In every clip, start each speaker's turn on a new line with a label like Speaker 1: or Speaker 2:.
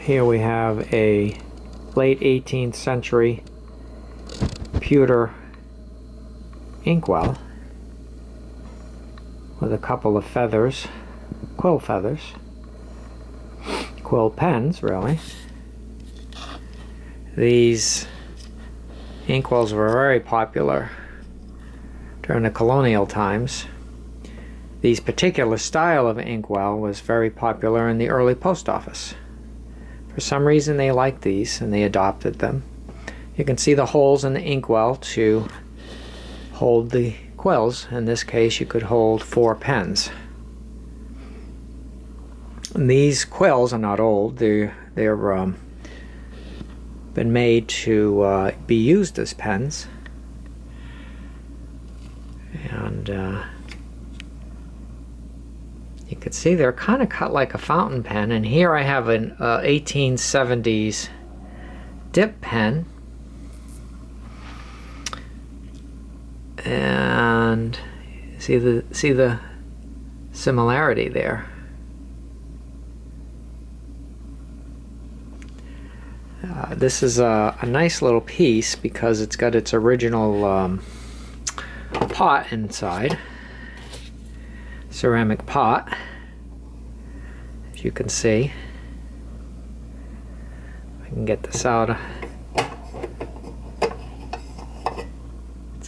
Speaker 1: Here we have a late 18th century pewter inkwell with a couple of feathers, quill feathers, quill pens really. These inkwells were very popular during the colonial times. This particular style of inkwell was very popular in the early post office. For some reason they liked these and they adopted them. You can see the holes in the inkwell to hold the quills. In this case you could hold 4 pens. And these quills are not old. They're been made to be used as pens. And you can see they're kind of cut like a fountain pen, and here I have an 1870s dip pen, and see the similarity there. This is a nice little piece because it's got its original pot inside. Ceramic pot, as you can see. I can get this out.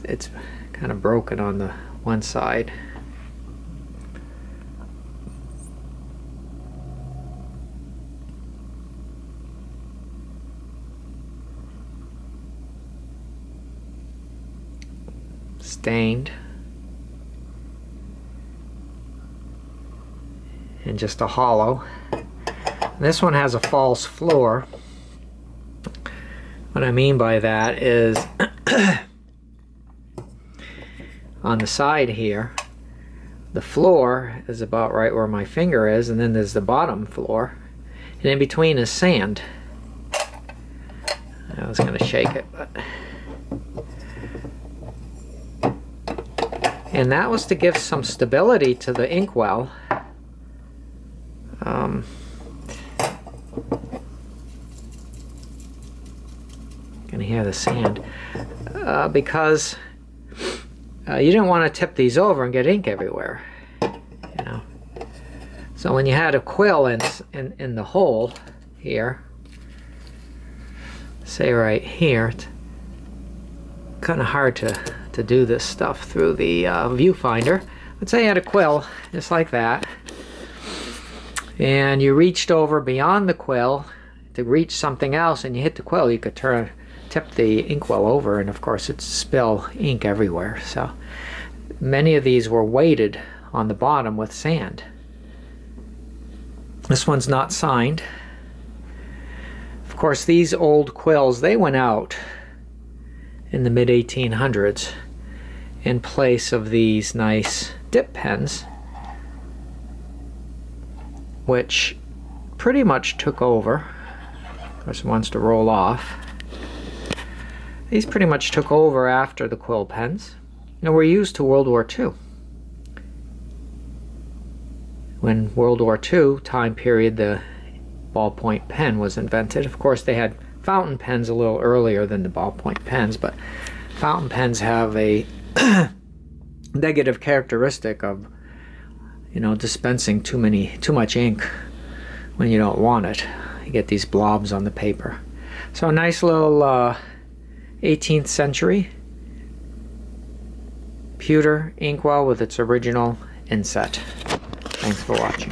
Speaker 1: It's kind of broken on the one side. Stained. And just a hollow. This one has a false floor. What I mean by that is on the side here, the floor is about right where my finger is, and then there's the bottom floor, and in between is sand. I was going to shake it, but and that was to give some stability to the inkwell. You can hear the sand because you didn't want to tip these over and get ink everywhere, you know. So when you had a quill in the hole here, say right here, it's kind of hard to do this stuff through the viewfinder. Let's say you had a quill just like that, and you reached over beyond the quill to reach something else, and you hit the quill, you could tip the inkwell over, and of course it'd spill ink everywhere. So many of these were weighted on the bottom with sand. This one's not signed. Of course, these old quills, they went out in the mid-1800s in place of these nice dip pens, which pretty much took over. Of course, it wants to roll off. These pretty much took over after the quill pens, and were used to World War II. When World War II time period, the ballpoint pen was invented. Of course, they had fountain pens a little earlier than the ballpoint pens, but fountain pens have a negative characteristic of, you know, dispensing too much ink when you don't want it. You get these blobs on the paper. So a nice little 18th century pewter inkwell with its original inset. Thanks for watching.